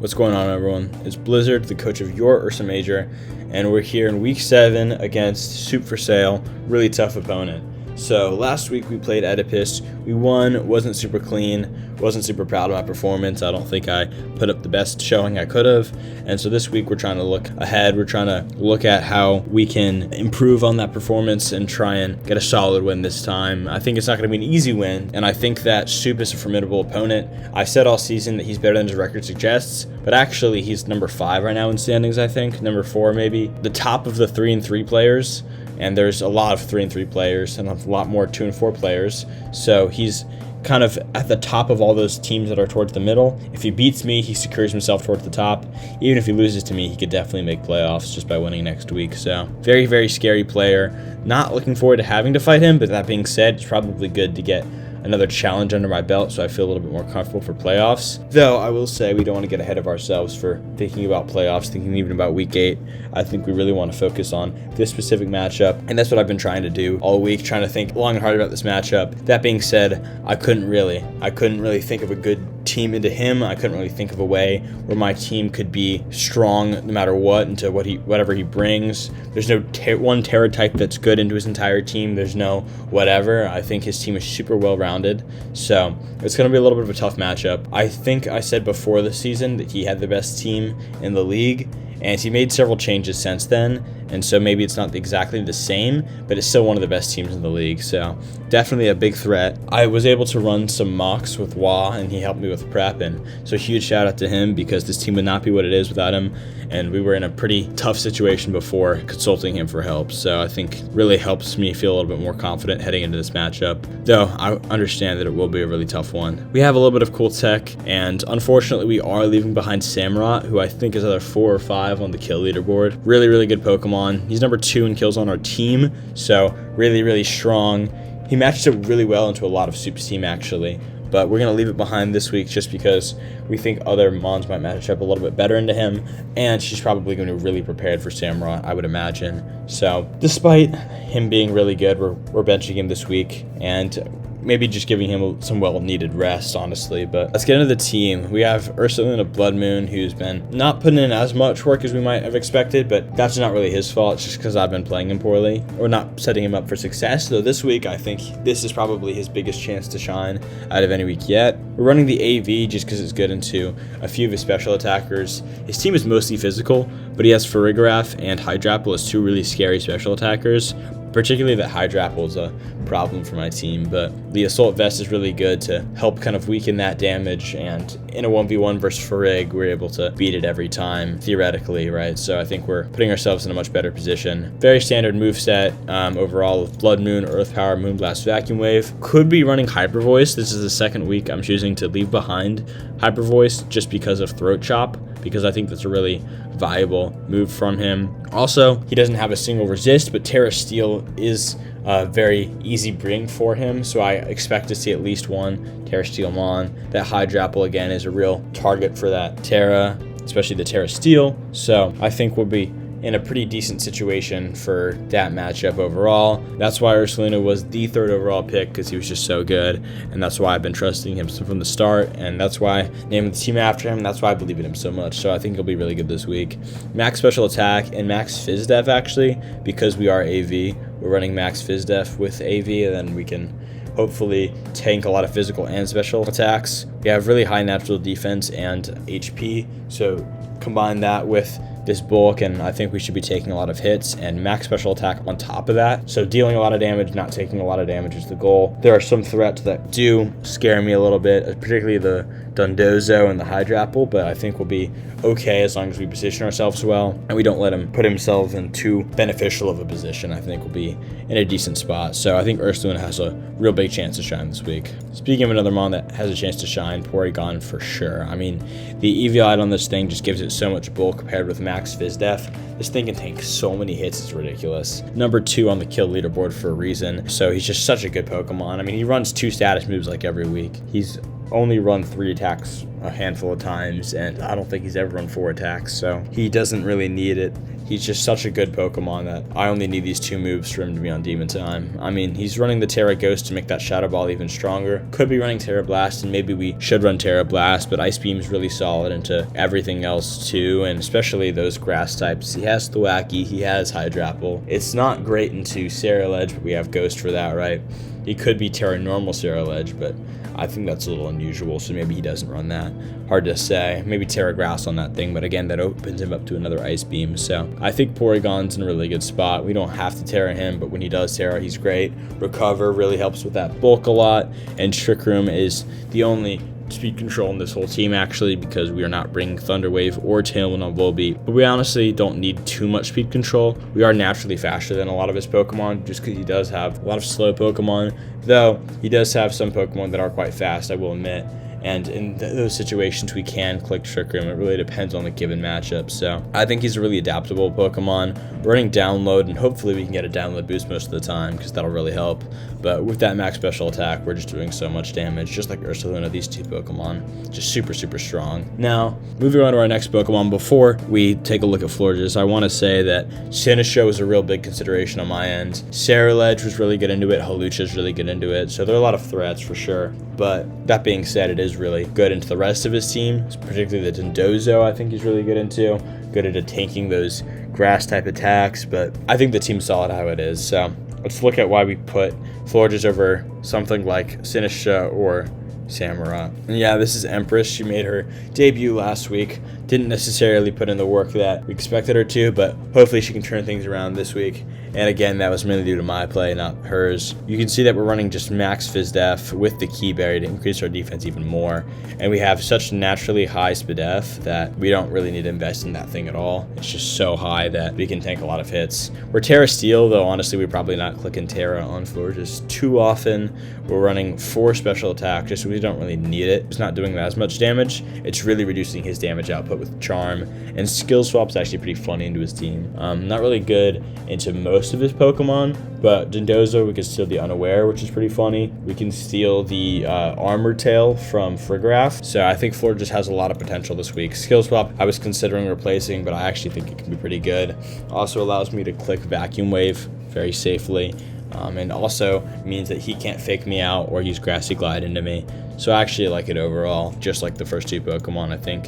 What's going on, everyone? It's Blizzard, the coach of your Ursa Major, and we're here in week 7 against SoupForSale, really tough opponent. So last week we played Oedipus. We won, wasn't super clean, wasn't super proud of my performance. I don't think I put up the best showing I could have. And so this week we're trying to look ahead. We're trying to look at how we can improve on that performance and try and get a solid win this time. I think it's not going to be an easy win, and I think that Soup is a formidable opponent. I said all season that he's better than his record suggests, but actually he's number 5 right now in standings, I think. Number 4 maybe. The top of the 3-3 players. And there's a lot of 3-3 players and a lot more 2-4 players. So he's kind of at the top of all those teams that are towards the middle. If he beats me, he secures himself towards the top. Even if he loses to me, he could definitely make playoffs just by winning next week. So very, very scary player. Not looking forward to having to fight him, but that being said, it's probably good to get another challenge under my belt so I feel a little bit more comfortable for playoffs. Though I will say we don't want to get ahead of ourselves for thinking about playoffs, thinking even about week 8. I think we really want to focus on this specific matchup, and that's what I've been trying to do all week, trying to think long and hard about this matchup. That being said, I couldn't really think of a good team into him. I couldn't really think of a way where my team could be strong no matter what into whatever he brings. There's no one Terra type that's good into his entire team. There's no whatever. I think his team is super well rounded, so it's going to be a little bit of a tough matchup. I think I said before the season that he had the best team in the league, and he made several changes since then, and so maybe it's not exactly the same, but it's still one of the best teams in the league, so definitely a big threat. I was able to run some mocks with Wah, and he helped me with prep, and so huge shout out to him because this team would not be what it is without him, and we were in a pretty tough situation before consulting him for help, so I think really helps me feel a little bit more confident heading into this matchup, though I understand that it will be a really tough one. We have a little bit of cool tech, and unfortunately we are leaving behind Samurott, who I think is either 4 or 5 on the kill leaderboard. Really, really good Pokemon. He's number 2 in kills on our team, so really, really strong. He matches up really well into a lot of Soup's team, actually, but we're going to leave it behind this week just because we think other Mons might match up a little bit better into him, and she's probably going to be really prepared for Samurott, I would imagine. So despite him being really good, we're benching him this week, and maybe just giving him some well-needed rest, honestly. But let's get into the team. We have Ursa of Blood Moon, who's been not putting in as much work as we might have expected, but that's not really his fault. It's just because I've been playing him poorly or not setting him up for success. Though this week, I think this is probably his biggest chance to shine out of any week yet. We're running the AV just because it's good into a few of his special attackers. His team is mostly physical, but he has Farigiraf and Hydrapple as 2 really scary special attackers. Particularly that Hydrapple is a problem for my team, but the Assault Vest is really good to help kind of weaken that damage, and in a 1v1 versus Farig, we're able to beat it every time, theoretically, right? So I think we're putting ourselves in a much better position. Very standard moveset overall with Blood Moon, Earth Power, Moonblast, Vacuum Wave. Could be running Hyper Voice. This is the second week I'm choosing to leave behind Hyper Voice just because of Throat Chop, because I think that's a really viable move from him. Also, he doesn't have a single resist, but Terra Steel is a very easy bring for him, so I expect to see at least one Terra Steel Mon. That Hydrapple, again, is a real target for that Terra, especially the Terra Steel, so I think we'll be in a pretty decent situation for that matchup overall. That's why Ursaluna was the 3rd overall pick, because he was just so good, and that's why I've been trusting him from the start, and that's why I named the team after him. That's why I believe in him so much, so I think he'll be really good this week. Max Special Attack and Max Phys Def, actually, because we are AV. We're running Max Phys Def with AV, and then we can hopefully tank a lot of physical and special attacks. We have really high natural defense and HP, so combine that with this bulk, and I think we should be taking a lot of hits and max special attack on top of that. So dealing a lot of damage, not taking a lot of damage is the goal. There are some threats that do scare me a little bit, particularly the Dundozo and the Hydrapple, but I think we'll be okay as long as we position ourselves well and we don't let him put himself in too beneficial of a position. I think we'll be in a decent spot. So I think Ursaluna has a real big chance to shine this week. Speaking of another Mon that has a chance to shine, Porygon for sure. I mean, the EVI on this thing just gives it so much bulk paired with Max Phys Def. This thing can take so many hits, it's ridiculous. Number 2 on the kill leaderboard for a reason. So he's just such a good Pokemon. I mean, he runs 2 status moves like every week. He's only run 3 attacks a handful of times, and I don't think he's ever run 4 attacks, so he doesn't really need it. He's just such a good Pokemon that I only need these 2 moves for him to be on Demon Time. I mean, he's running the Terra Ghost to make that Shadow Ball even stronger. Could be running Terra Blast, and maybe we should run Terra Blast, but Ice Beam's really solid into everything else too, and especially those grass types. He has Thwackey, he has Hydrapple. It's not great into Ceruledge, but we have Ghost for that, right? He could be Terra Normal Ceruledge, but I think that's a little unusual, so maybe he doesn't run that. Hard to say. Maybe Terra Grass on that thing, but again, that opens him up to another Ice Beam. So I think Porygon's in a really good spot. We don't have to Terra him, but when he does Terra, he's great. Recover really helps with that bulk a lot, and Trick Room is the only speed control in this whole team, actually, because we are not bringing Thunder Wave or Tailwind on Volbeat. But we honestly don't need too much speed control. We are naturally faster than a lot of his Pokemon, just because he does have a lot of slow Pokemon, though he does have some Pokemon that are quite fast, I will admit. And in those situations, we can click Trick Room. It really depends on the given matchup. So I think he's a really adaptable Pokemon. Running Download, and hopefully we can get a Download boost most of the time, because that'll really help. But with that max special attack, we're just doing so much damage, just like Ursaluna, these 2 Pokemon. Just super, super strong. Now, moving on to our next Pokemon, before we take a look at Florges, I want to say that Sinistcha was a real big consideration on my end. Ceruledge was really good into it. Hawlucha's really good into it. So there are a lot of threats for sure. But that being said, it is really good into the rest of his team, particularly the Dondozo. I think he's really good into. Good at tanking those grass type attacks, but I think the team's solid how it is. So let's look at why we put Florges over something like Sinistcha or Samurott. And yeah, this is Empress. She made her debut last week. Didn't necessarily put in the work that we expected her to, but hopefully she can turn things around this week. And again, that was mainly due to my play, not hers. You can see that we're running just max Phys-Def with the Key Berry to increase our defense even more. And we have such naturally high Spadef that we don't really need to invest in that thing at all. It's just so high that we can tank a lot of hits. We're Terra Steel, though honestly we're probably not clicking Terra on Florges too often. We're running 4 special attack just so we don't really need it. It's not doing as much damage. It's really reducing his damage output with Charm. And Skill Swap's actually pretty funny into his team. Not really good into most of his Pokemon, but Dondozo we can steal the Unaware, which is pretty funny. We can steal the Armor Tail from Frigoraph. So I think Florges has a lot of potential this week. Skill Swap I was considering replacing, but I actually think it can be pretty good. Also allows me to click Vacuum Wave very safely. And also means that he can't fake me out or use Grassy Glide into me. So I actually like it overall, just like the first 2 Pokemon. I think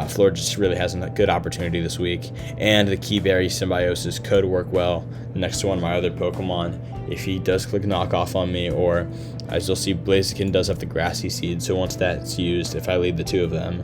Florges really has a good opportunity this week, and the Key Berry Symbiosis could work well next to one of my other Pokemon if he does click Knockoff on me, or as you'll see, Blaziken does have the Grassy Seed, so once that's used, if I lead the 2 of them,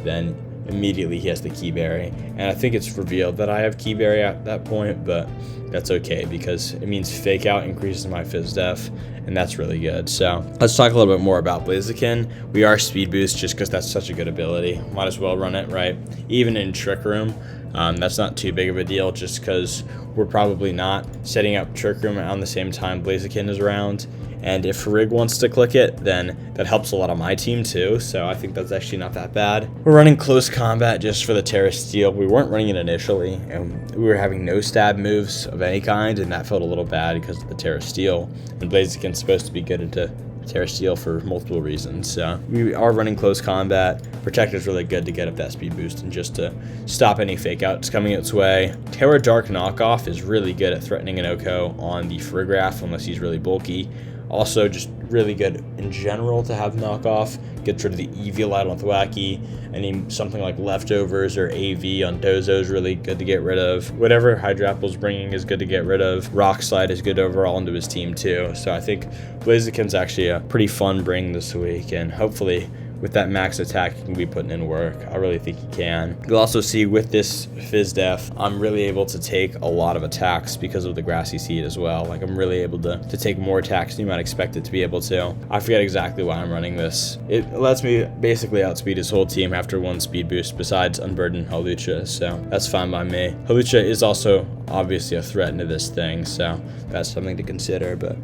then immediately he has the Key Berry. And I think it's revealed that I have Key Berry at that point, but that's okay because it means Fake Out increases my Phys-Def, and that's really good. So let's talk a little bit more about Blaziken. We are Speed Boost just because that's such a good ability. Might as well run it, right? Even in Trick Room, that's not too big of a deal just because we're probably not setting up Trick Room on the same time Blaziken is around. And if Rig wants to click it, then that helps a lot on my team too, so I think that's actually not that bad. We're running Close Combat just for the Terra Steel. We weren't running it initially, and we were having no stab moves of any kind, and that felt a little bad because of the Terra Steel. And Blaziken's supposed to be good into Terra Steel for multiple reasons. So we are running Close Combat. Protect is really good to get up that speed boost and just to stop any fake outs coming its way. Terra Dark Knockoff is really good at threatening an Oko on the Frigoraph unless he's really bulky. Also, just really good in general to have Knockoff. Gets rid of the Eviolite on Thwackey. Something like Leftovers or AV on Dozo is really good to get rid of. Whatever Hydrapple's bringing is good to get rid of. Rock Slide is good overall into his team too. So I think Blaziken's actually a pretty fun bring this week, and hopefully with that max attack, he can be putting in work. I really think he can. You'll also see with this Phys-Def, I'm really able to take a lot of attacks because of the Grassy Seed as well. Like, I'm really able to take more attacks than you might expect it to be able to. I forget exactly why I'm running this. It lets me basically outspeed his whole team after one speed boost besides Unburden Hawlucha, so that's fine by me. Hawlucha is also obviously a threat into this thing, so that's something to consider, but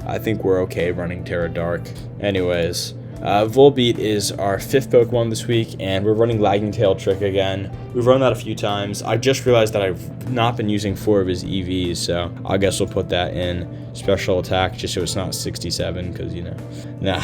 I think we're okay running Terra Dark. Anyways, Volbeat is our 5th Pokemon this week, and we're running Lagging Tail Trick again. We've run that a few times. I just realized that I've not been using 4 of his EVs, so I guess we'll put that in special attack just so it's not 67, because, you know. Nah,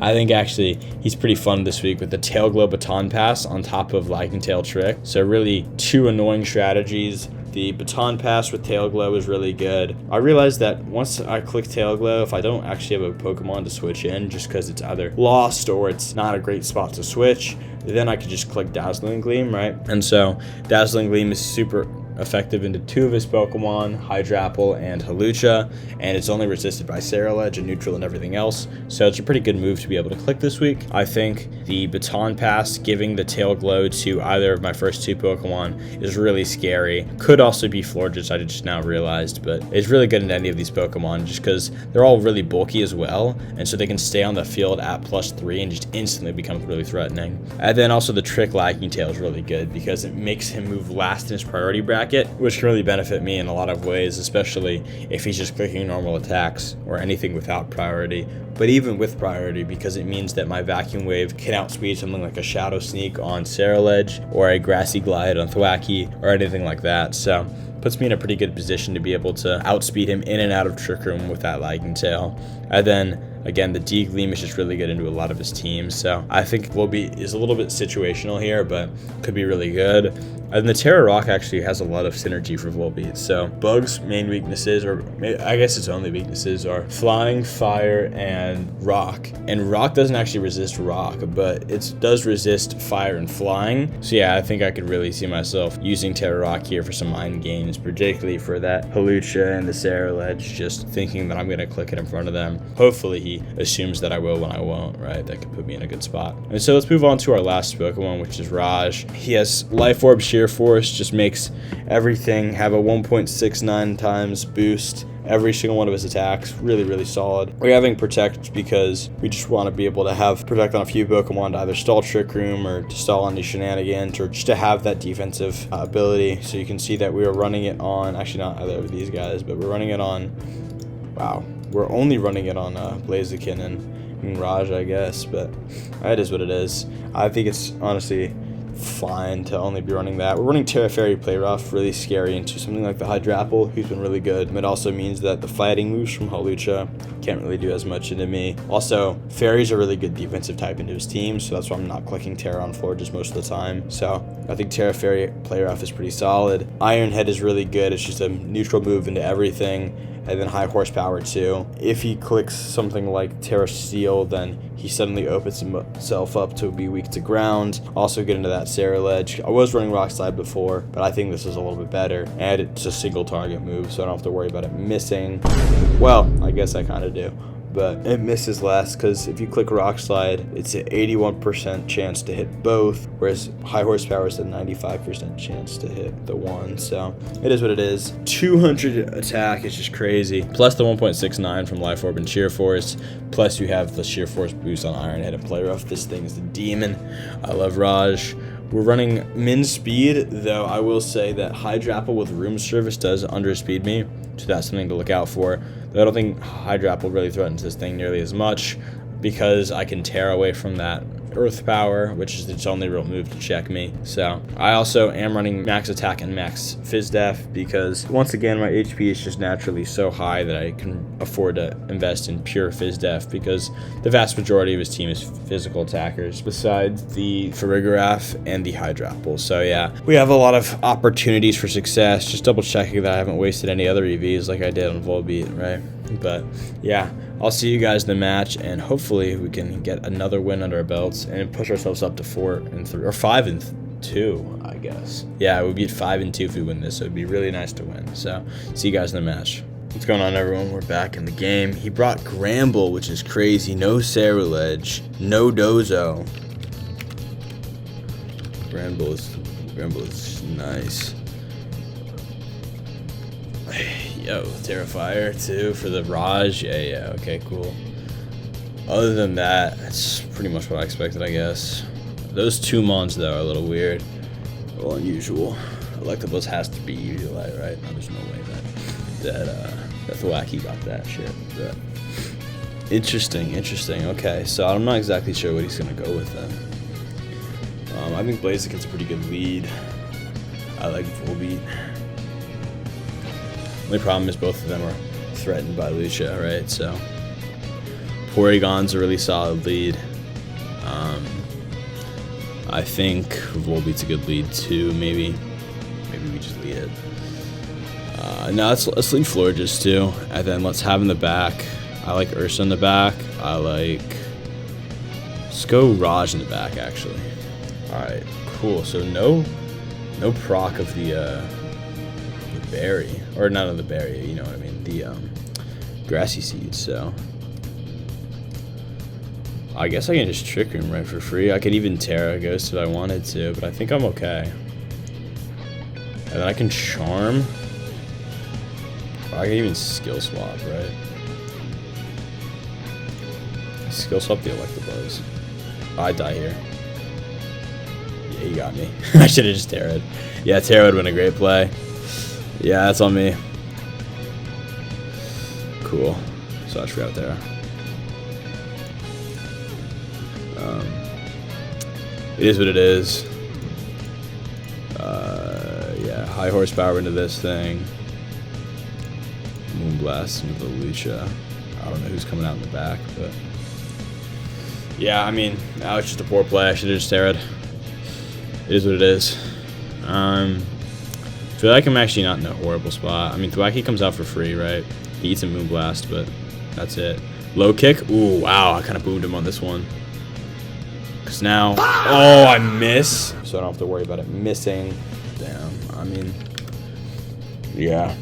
I think actually he's pretty fun this week with the Tail Glow Baton Pass on top of Lagging Tail Trick. So really 2 annoying strategies. The Baton Pass with Tail Glow is really good. I realized that once I click Tail Glow, if I don't actually have a Pokemon to switch in, just because it's either lost or it's not a great spot to switch, then I could just click Dazzling Gleam, right? And so Dazzling Gleam is super effective into 2 of his Pokemon, Hydrapple and Hawlucha, and it's only resisted by Ceruledge and Neutral and everything else, so it's a pretty good move to be able to click this week. I think the Baton Pass giving the Tail Glow to either of my first 2 Pokemon is really scary. Could also be Florges, I just now realized, but it's really good in any of these Pokemon just because they're all really bulky as well, and so they can stay on the field at +3 and just instantly become really threatening. And then also the Trick Lagging Tail is really good because it makes him move last in his priority bracket, which can really benefit me in a lot of ways, especially if he's just clicking normal attacks or anything without priority. But even with priority, because it means that my Vacuum Wave can outspeed something like a Shadow Sneak on Ceruledge or a Grassy Glide on Thwackey or anything like that. So puts me in a pretty good position to be able to outspeed him in and out of Trick Room with that Lagging Tail. And then again, the D-Gleam is just really good into a lot of his teams, so I think Volbeat is a little bit situational here, but could be really good. And the Terra Rock actually has a lot of synergy for Volbeat, so Bug's main weaknesses, or I guess its only weaknesses, are Flying, Fire, and Rock. And Rock doesn't actually resist Rock, but it does resist Fire and Flying. So yeah, I think I could really see myself using Terra Rock here for some mind games, particularly for that Hawlucha and the Ceruledge, just thinking that I'm going to click it in front of them. Hopefully he assumes that I will when I won't, right? That could put me in a good spot. And so let's move on to our last Pokemon, which is Raj. He has Life Orb, Sheer Force, just makes everything have a 1.69 times boost. Every single one of his attacks, really, really solid. We're having Protect because we just want to be able to have Protect on a few Pokemon to either stall Trick Room or to stall any shenanigans or just to have that defensive ability. So you can see that we are running it on, actually not either of these guys, but we're running it on, wow, we're only running it on Blaziken and Raj, I guess, but that is what it is. I think it's honestly fine to only be running that. We're running Terra Fairy Play Rough, really scary, into something like the Hydrapple, who's been really good. It also means that the fighting moves from Hawlucha can't really do as much into me. Also, Fairies are really good defensive type into his team, so that's why I'm not clicking Terra on floor just most of the time. So I think Terra Fairy Play Rough is pretty solid. Iron Head is really good. It's just a neutral move into everything. And then high horsepower too. If he clicks something like Terra Steel, then he suddenly opens himself up to be weak to ground. Also get into that Ceruledge. I was running Rock Slide before, but I think this is a little bit better. And it's a single target move, so I don't have to worry about it missing. Well, I guess I kind of do. But it misses less because if you click Rock Slide, it's an 81% chance to hit both, whereas high horsepower is a 95% chance to hit the one. So it is what it is. 200 attack is just crazy. Plus the 1.69 from Life Orb and Sheer Force. Plus you have the Sheer Force boost on Iron Head and Play Rough. This thing is the demon. I love Raj. We're running min speed, though I will say that Hydrapple with Room Service does underspeed me, so that's something to look out for. Though I don't think Hydrapple really threatens this thing nearly as much because I can tear away from that Earth Power, which is its only real move to check me. So I also am running max attack and max phys def because once again my HP is just naturally so high that I can afford to invest in pure phys def because the vast majority of his team is physical attackers besides the Farigiraf and the Hydrapple. So yeah, we have a lot of opportunities for success. Just double checking that I haven't wasted any other EVs like I did on Volbeat, right? But yeah, I'll see you guys in the match, and hopefully we can get another win under our belts and push ourselves up to 4-3 or 5-2, I guess. Yeah, we beat 5-2 if we win this, so it'd be really nice to win. So see you guys in the match. What's going on, everyone? We're back in the game. He brought Gramble, which is crazy. No Ceruledge, no Dozo. Gramble is nice. Yo, Terrifier too for the Raj. Yeah, okay, cool. Other than that, that's pretty much what I expected, I guess. Those two mons, though, are a little weird. A little unusual. Electabuzz has to be Udilite, right? No, there's no way that Thwackey got that shit. But Interesting. Okay, so I'm not exactly sure what he's gonna go with then. I think Blaziken's a pretty good lead. I like Volbeat. Only problem is both of them are threatened by Lucha, right? So Porygon's a really solid lead. I think Volbeat's a good lead too. Maybe we just lead it. No, let's lead Florges too, and then let's have in the back. I like Ursa in the back. Let's go Raj in the back actually. All right, cool. So no proc of the berry, or not of the berry. You know what I mean? The grassy seeds. So I guess I can just trick him right for free. I could even Terra Ghost if I wanted to, but I think I'm okay. And then I can Charm. I can even Skill Swap, right? Skill Swap the Electabuzz. I die here. Yeah, you got me. I should have just Terra'd. Yeah, Terra would have been a great play. Yeah, that's on me. Cool. So I forgot Terra. It is what it is. Yeah, high horsepower into this thing. Moonblast into the Lucha. I don't know who's coming out in the back, but yeah, I mean, now it's just a poor play. I should have just Terra'd. It is what it is. I feel like I'm actually not in a horrible spot. I mean, Thwackey comes out for free, right? He eats a Moonblast, but that's it. Low kick. Ooh, wow. I kind of boomed him on this one. Because now... Oh, I miss. So I don't have to worry about it missing. Damn. I mean... Yeah.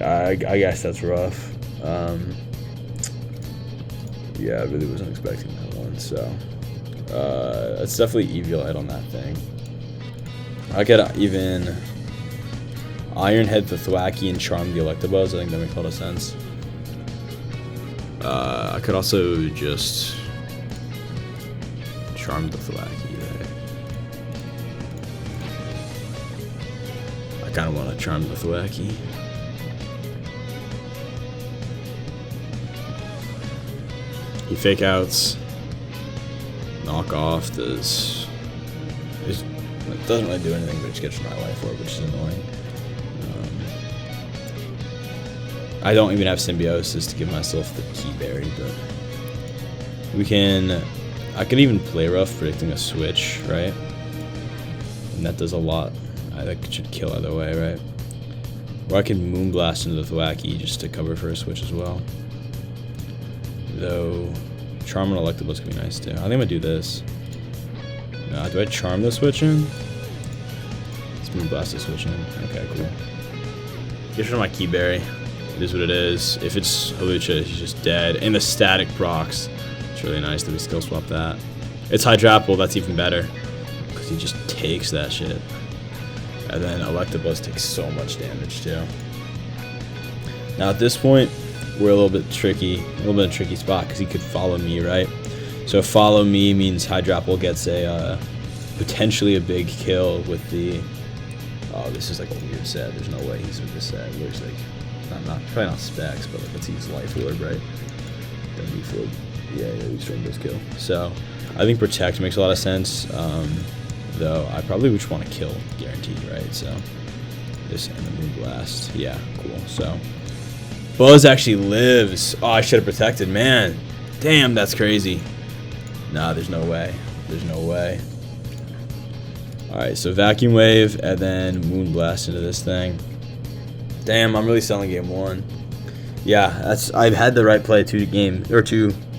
I guess that's rough. Yeah, I really wasn't expecting that one. So... It's definitely Eviolite on that thing. I could even... Iron Head the Thwackey and Charm the Electabuzz. I think that makes a lot of sense. I could also just Charm the Thwackey, right? I kind of want to Charm the Thwackey. He fake outs. Knock off does... It doesn't really do anything, but it just gets my life orb, which is annoying. I don't even have Symbiosis to give myself the Key Berry, but we can... I could even play rough predicting a switch, right? And that does a lot. I think it should kill either way, right? Or I can Moonblast into the Thwackey just to cover for a switch as well. Though, Charm and Electabuzz could be nice too. I think I'm gonna do this. No, do I Charm the switch in? Let's Moonblast the switch in. Okay, cool. Get rid of my Key Berry. It is what it is. If it's Hawlucha, he's just dead. And the static procs. It's really nice that we skill swap that. It's Hydrapple, that's even better. Because he just takes that shit. And then Electabuzz takes so much damage too. Now at this point, we're a little bit tricky. A little bit of a tricky spot because he could follow me, right? So follow me means Hydrapple gets a potentially a big kill with the... Oh, this is like a weird set. There's no way he's with this set. It looks like... probably not specs, but like, let's use Life Orb, right? Then Leaf yeah, we string does kill. So I think Protect makes a lot of sense. Though I probably would just want to kill, guaranteed, right? So this and the Moonblast. Yeah, cool. So Buzz actually lives. Oh, I should have protected, man. Damn, that's crazy. Nah, there's no way. There's no way. Alright, so Vacuum Wave and then Moonblast into this thing. Damn, I'm really selling game one. Yeah, I've had the right play two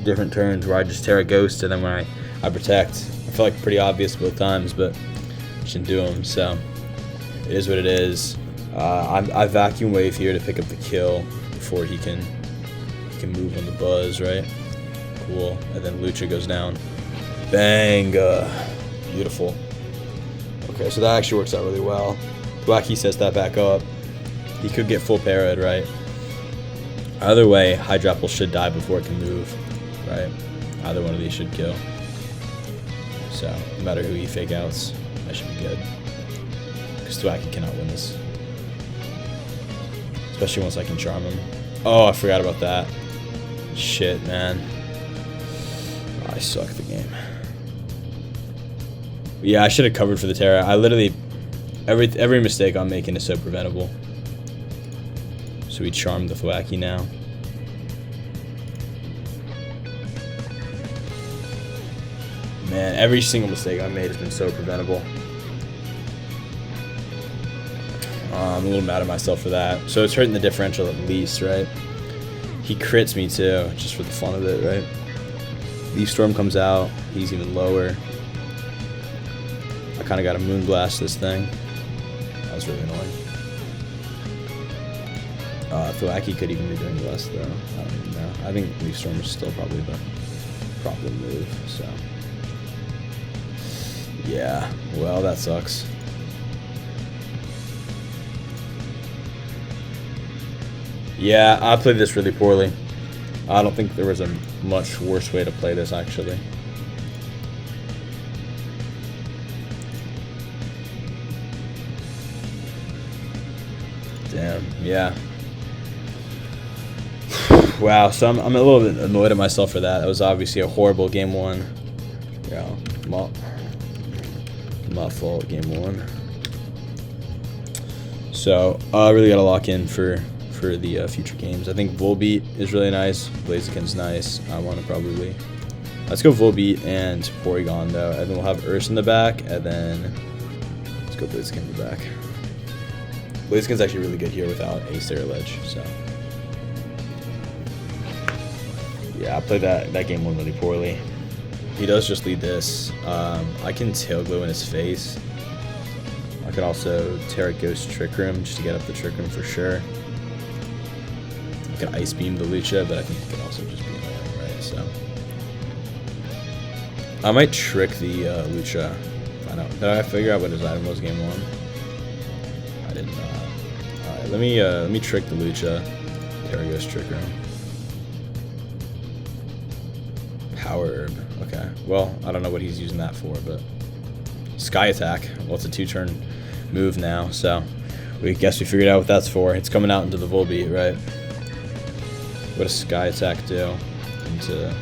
different turns where I just Terra Ghost and then when I protect. I feel like pretty obvious both times, but shouldn't do them. So it is what it is. I Vacuum Wave here to pick up the kill before he can move on the Buzz, right? Cool. And then Lucha goes down. Bang! Beautiful. Okay, so that actually works out really well. Thwackey sets that back up. He could get full parried, right? Either way, Hydrapple should die before it can move, right? Either one of these should kill. So, no matter who he fake outs, that should be good. Because Thwackey cannot win this. Especially once I can charm him. Oh, I forgot about that. Shit, man. I suck the game. Yeah, I should have covered for the Terra. I literally, every mistake I'm making is so preventable. So we charm the Thwacky now. Man, every single mistake I've made has been so preventable. I'm a little mad at myself for that. So it's hurting the differential at least, right? He crits me too, just for the fun of it, right? Leaf Storm comes out, he's even lower. I kind of got to Moonblast this thing. That was really annoying. Thwacky could even be doing less though. I don't even know. I think Leaf Storm is still probably the proper move, so. Yeah, well, that sucks. Yeah, I played this really poorly. I don't think there was a much worse way to play this, actually. Damn, yeah. Wow, so I'm a little bit annoyed at myself for that. That was obviously a horrible game one. Yeah, my fault, game one. So, I really got to lock in for the future games. I think Volbeat is really nice. Blaziken's nice. I want to probably... Let's go Volbeat and Porygon, though. And then we'll have Ursa in the back, and then... Let's go Blaziken in the back. Blaziken's actually really good here without a Sarah Ledge, so... Yeah, I played that game one really poorly. He does just lead this. I can Tail Glow in his face. I could also Terra Ghost Trick Room just to get up the Trick Room for sure. I could Ice Beam the Lucha, but I think he could also just be annoying, right? So I might trick the Lucha. Did I figure out what his item was game one? I did not. Alright, let me trick the Lucha. Terra Ghost Trick Room. Power Herb. Okay. Well, I don't know what he's using that for, but Sky Attack. Well, it's a 2-turn move now, so we guess we figured out what that's for. It's coming out into the Volbeat, right? What does Sky Attack do? Into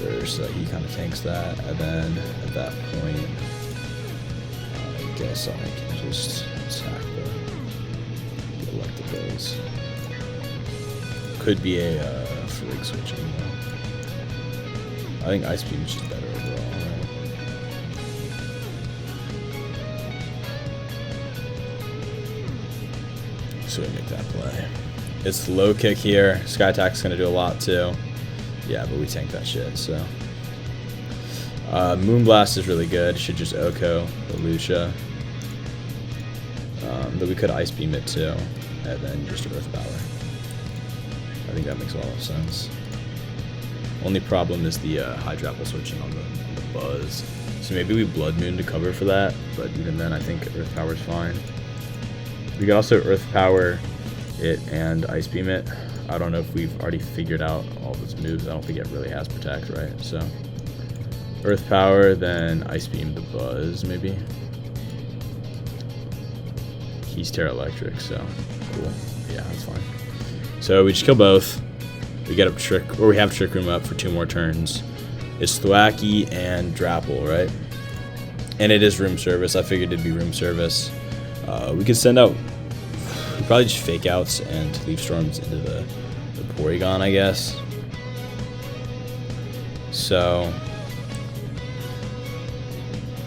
Ursa, he kind of tanks that, and then at that point, I guess I can just attack the Electables. Could be a Frig switching though. I think Ice Beam is just better overall, right? So we make that play. It's low kick here. Sky Attack's gonna do a lot too. Yeah, but we tank that shit, so. Moonblast is really good. Should just Oko the Lucha. But we could Ice Beam it too, and then just Earth Power. I think that makes a lot of sense. Only problem is the Hydrapple switching on the Buzz. So maybe we Blood Moon to cover for that, but even then I think Earth Power's fine. We can also Earth Power it and Ice Beam it. I don't know if we've already figured out all those moves. I don't think it really has Protect, right? So Earth Power, then Ice Beam the Buzz, maybe. He's Terra Electric, so cool. Yeah, that's fine. So we just kill both. We get up Trick, or we have Trick Room up for 2 more turns. It's Thwacky and Drapple, right? And it is Room Service. I figured it'd be Room Service. We could send out, we probably just Fake Outs and Leaf Storms into the Porygon, I guess. So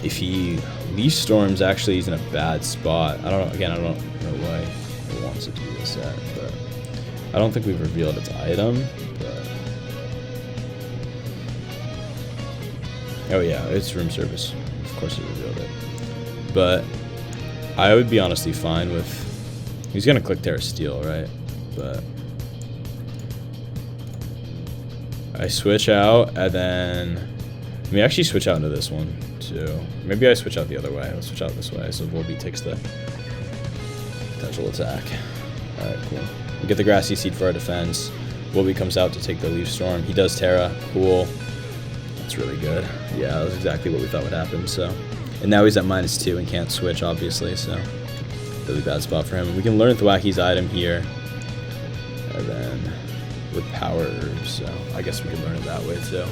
if he Leaf Storms, actually he's in a bad spot. I don't know, again, I don't know why he wants it to be this set, but I don't think we've revealed its item, but... Oh yeah, it's Room Service. Of course we revealed it. But I would be honestly fine with... He's gonna click Terra Steel, right? But I switch out, and then... Let me actually switch out into this one, too. Maybe I switch out the other way. Let's switch out this way, so Volbeat takes the potential attack. Alright, cool. We get the Grassy Seed for our defense. Volbeat comes out to take the Leaf Storm. He does Terra. Cool. That's really good. Yeah, that was exactly what we thought would happen, so... And now he's at -2 and can't switch, obviously, so... Really bad spot for him. We can learn Thwacky's item here. And then... With Power Herbs, so... I guess we can learn it that way, too.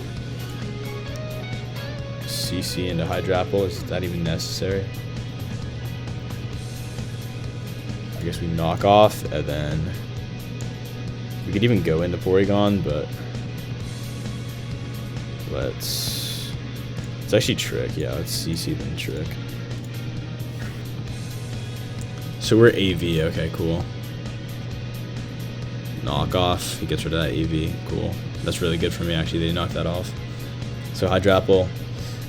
CC into Hydrapple. Is that even necessary? I guess we knock off, and then we could even go into Porygon, but let's actually Trick. Yeah, let's CC then Trick. So we're AV. Okay, cool. Knock off. He gets rid of that AV. Cool. That's really good for me, actually. They knocked that off. So Hydrapple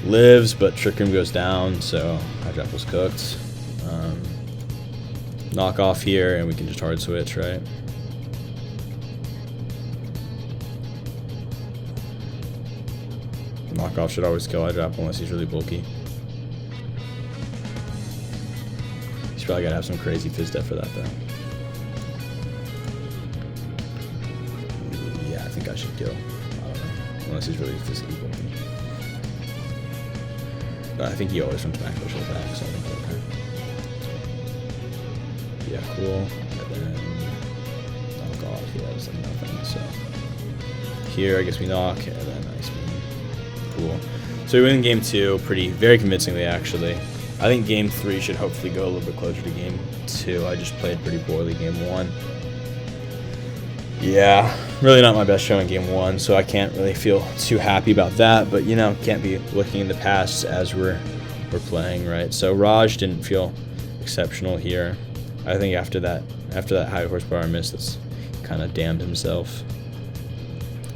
lives, but Trick Room goes down, so Hydrapple's cooked. Knock off here, and we can just hard switch, right? Knock off should always kill Hydrapple unless he's really bulky. He's probably gotta have some crazy Fizz Def for that, though. Yeah, I think I should kill. I don't know. Unless he's really physically bulky. But I think he always runs back special attack, so I think okay. Yeah, cool. And then knock off. Yeah, it's like nothing. So here, I guess we knock, and then Ice Beam. Cool. So we win game 2 very convincingly, actually. I think game 3 should hopefully go a little bit closer to game 2. I just played pretty poorly game 1. Yeah, really not my best show in game 1, so I can't really feel too happy about that. But you know, can't be looking in the past as we're playing, right? So Raj didn't feel exceptional here. I think after that high horsepower miss, that's kind of damned himself.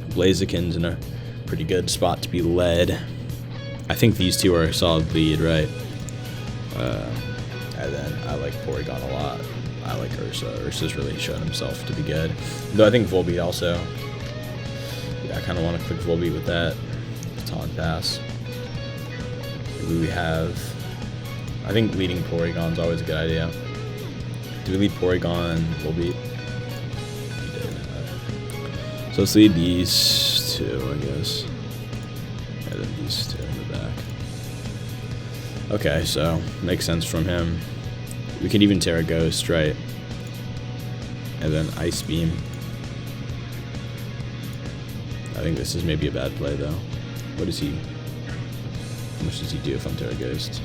Blaziken's in a pretty good spot to be led. I think these two are a solid lead, right? And then I like Porygon a lot. I like Ursa. Ursa's really shown himself to be good. Though I think Volbeat also. Yeah, I kind of want to click Volbeat with that. Taunt Pass. We have... I think leading Porygon's always a good idea. Do we lead Porygon Volbeat? We did. So let's lead these two, I guess. And then these two in the back. Okay, so makes sense from him. We could even Terra Ghost, right? And then Ice Beam. I think this is maybe a bad play, though. What is he? How much does he do if I'm Terra Ghost?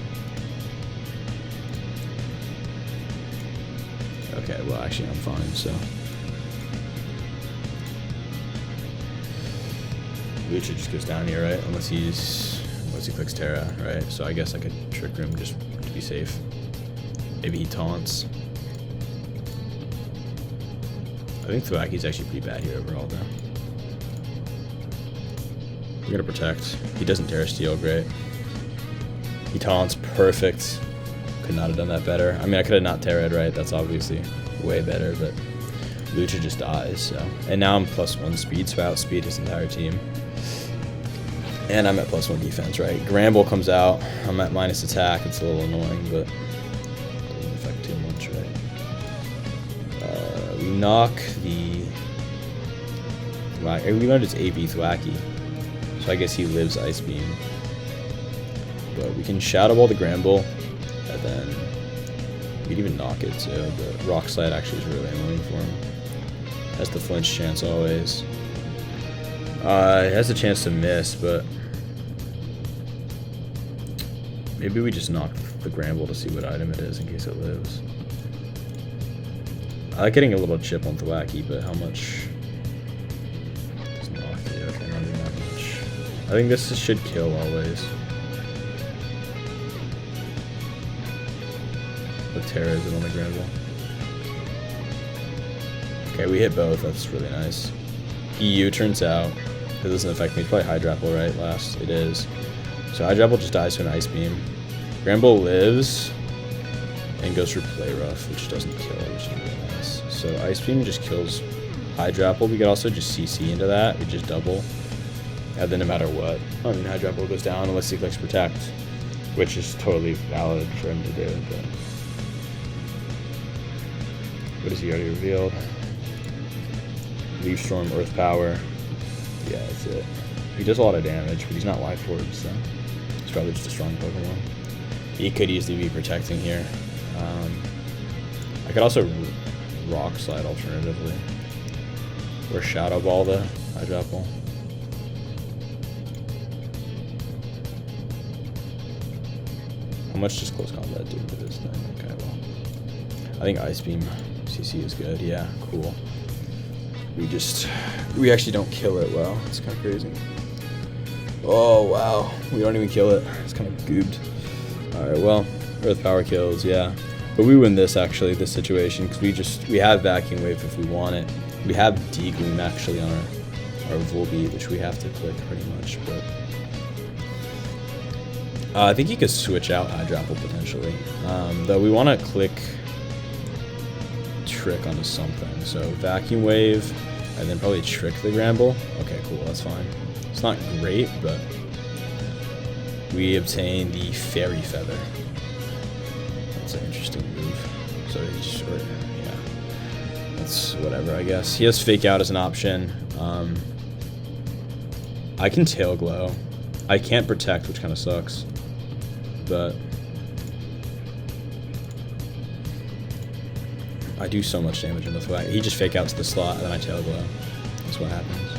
Okay, well, actually, I'm fine, so. Hawlucha just goes down here, right? Unless he clicks Terra, right? So I guess I could Trick Room just to be safe. Maybe he taunts. I think Thwacky's actually pretty bad here overall, though. We're gonna protect. He doesn't Terra Steel, great. He taunts, perfect. Could not have done that better. I mean, I could have not Terra'd, right? That's obviously way better, but Hawlucha just dies, so. And now I'm +1 speed, so I outspeed his entire team. And I'm at +1 defense, right? Gramble comes out. I'm at minus attack. It's a little annoying, but doesn't affect too much, right? We knock the Thwacky. We learned it's AB Thwacky, so I guess he lives Ice Beam. But we can Shadow Ball the Gramble, and then we could even knock it too. But Rock Slide actually is really annoying for him. Has the flinch chance always. It has a chance to miss, but maybe we just knock the Gramble to see what item it is in case it lives. I like getting a little chip on Thwacky, but how much? It's not, yeah, okay, not even that much. I think this should kill always. What Terra is it on the Gramble? Okay, we hit both. That's really nice. EU turns out. It doesn't affect me. It's probably Hydrapple, right? Last. It is. So Hydrapple just dies to an Ice Beam. Gramble lives and goes for Play Rough, which doesn't kill, which is really nice. So Ice Beam just kills Hydrapple. We could also just CC into that. We just double. And then no matter what, I mean, Hydrapple goes down unless he clicks Protect, which is totally valid for him to do. But what has he already revealed? Leaf Storm, Earth Power. Yeah, that's it. He does a lot of damage, but he's not Life Orb, so he's probably just a strong Pokemon. He could easily be protecting here. I could also Rock Slide alternatively, or Shadow Ball the Hydrapple. How much does close combat do to this thing? Okay, well, I think Ice Beam CC is good. Yeah, cool. We actually don't kill it well. It's kind of crazy. Oh, wow. We don't even kill it. It's kind of gooped. Alright, well, Earth Power kills, yeah. But we win this, actually, this situation, because we have Vacuum Wave if we want it. We have D-Gleam, actually, on our Volbeat, which we have to click pretty much, but... I think you could switch out Hydrapple, potentially. Though we want to click Trick onto something. So, Vacuum Wave, and then probably Trick the Gramble. Okay, cool, that's fine. It's not great, but we obtain the Fairy Feather. That's an interesting move. So yeah, that's whatever, I guess. He has Fake Out as an option. I can Tail Glow. I can't Protect, which kind of sucks, but I do so much damage in the flag. He just Fake Outs the slot, and then I Tail Glow. That's what happens.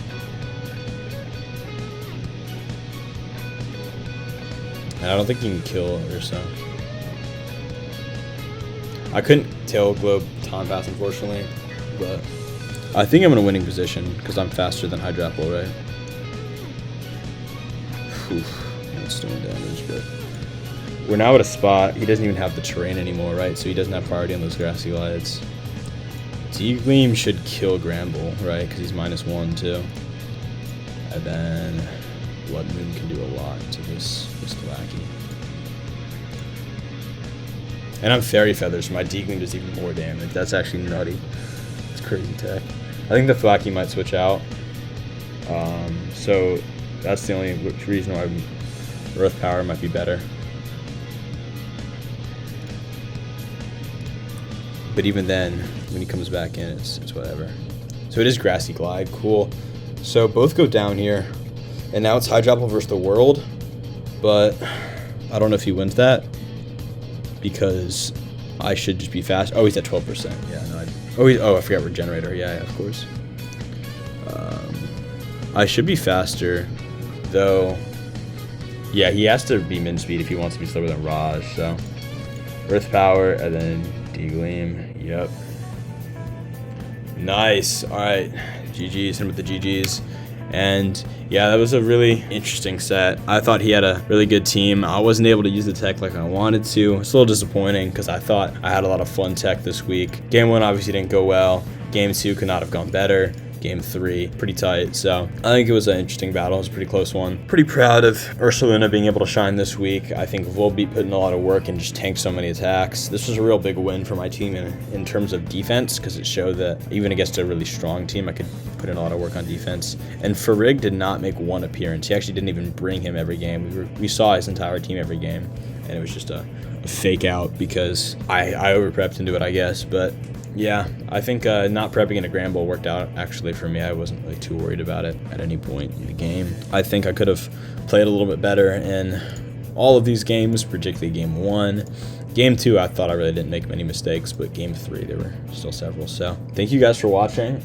And I don't think you can kill Ursa. I couldn't Tail Globe Time Pass, unfortunately, but I think I'm in a winning position because I'm faster than Hydrapple, right? It's doing damage, but we're now at a spot. He doesn't even have the terrain anymore, right? So he doesn't have priority on those grassy glides. D-Gleam should kill Gramble, right? Because he's -1 too. And then Blood Moon can do a lot to this Thwacky. And I'm Fairy Feather, so my D-Gleam does even more damage. That's actually nutty. It's crazy tech. I think the Thwacky might switch out. So that's the only reason why Earth Power might be better. But even then, when he comes back in, it's whatever. So it is Grassy Glide, cool. So both go down here. And now it's Hydrapple versus the world, but I don't know if he wins that because I should just be fast. Oh, he's at 12%. Yeah, no. I forgot Regenerator. Yeah, of course. I should be faster, though. Yeah, he has to be min speed if he wants to be slower than Raj. So Earth Power and then D-Gleam. Yep. Nice. All right. GG's. Him with the GG's. And yeah, that was a really interesting set. I thought he had a really good team. I wasn't able to use the tech like I wanted to. It's a little disappointing because I thought I had a lot of fun tech this week. Game 1 obviously didn't go well. Game 2 could not have gone better. Game 3, pretty tight. So I think it was an interesting battle. It was a pretty close one. Pretty proud of Ursaluna being able to shine this week. I think Volbeat put in a lot of work and just tanked so many attacks. This was a real big win for my team in terms of defense because it showed that even against a really strong team, I could put in a lot of work on defense. And Farig did not make one appearance. He actually didn't even bring him every game. We saw his entire team every game, and it was just a fake out because I over-prepped into it, I guess. But yeah, I think not prepping in a Gramble worked out actually for me. I wasn't really too worried about it at any point in the game. I think I could have played a little bit better in all of these games, particularly Game 1. Game 2, I thought I really didn't make many mistakes, but Game 3, there were still several. So thank you guys for watching.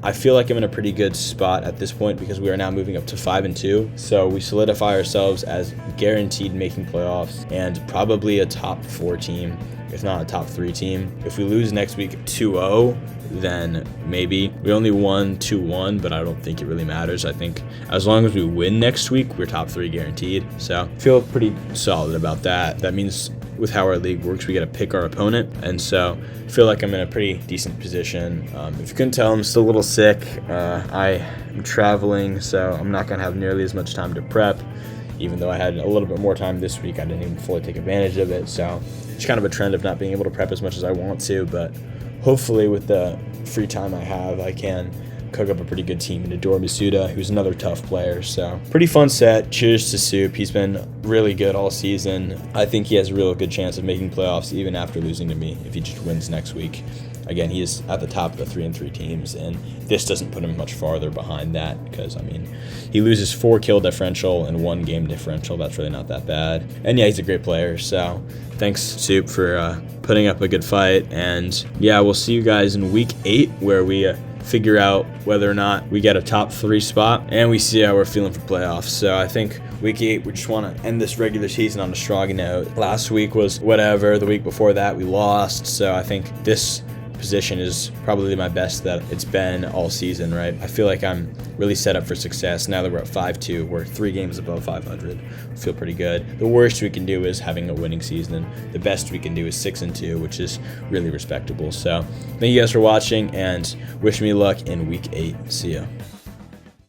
I feel like I'm in a pretty good spot at this point because we are now moving up to 5-2. So we solidify ourselves as guaranteed making playoffs and probably a top 4 team, if not a top 3 team. If we lose next week 2-0, then maybe. We only won 2-1, but I don't think it really matters. I think as long as we win next week, we're top 3 guaranteed. So I feel pretty solid about that. That means with how our league works, we got to pick our opponent, and so I feel like I'm in a pretty decent position. If you couldn't tell, I'm still a little sick. I am traveling, so I'm not going to have nearly as much time to prep. Even though I had a little bit more time this week, I didn't even fully take advantage of it, so it's kind of a trend of not being able to prep as much as I want to, but hopefully with the free time I have, I can cook up a pretty good team into Dora Masuda, who's another tough player. So pretty fun set. Cheers to Soup. He's been really good all season. I think he has a real good chance of making playoffs even after losing to me if he just wins next week. Again, he is at the top of the 3-3 teams, and this doesn't put him much farther behind that because, I mean, he loses 4 kill differential and 1 game differential. That's really not that bad. And yeah, he's a great player. So thanks, Soup, for putting up a good fight. And yeah, we'll see you guys in week 8 where we figure out whether or not we get a top 3 spot, and we see how we're feeling for playoffs. So I think week 8, we just want to end this regular season on a strong note. Last week was whatever. The week before that, we lost. So I think this position is probably my best that it's been all season, right? I feel like I'm really set up for success now that we're at 5-2. We're 3 games above 500. I feel pretty good. The worst we can do is having a winning season. The best we can do is 6-2, which is really respectable. So thank you guys for watching, and wish me luck in week 8. See ya.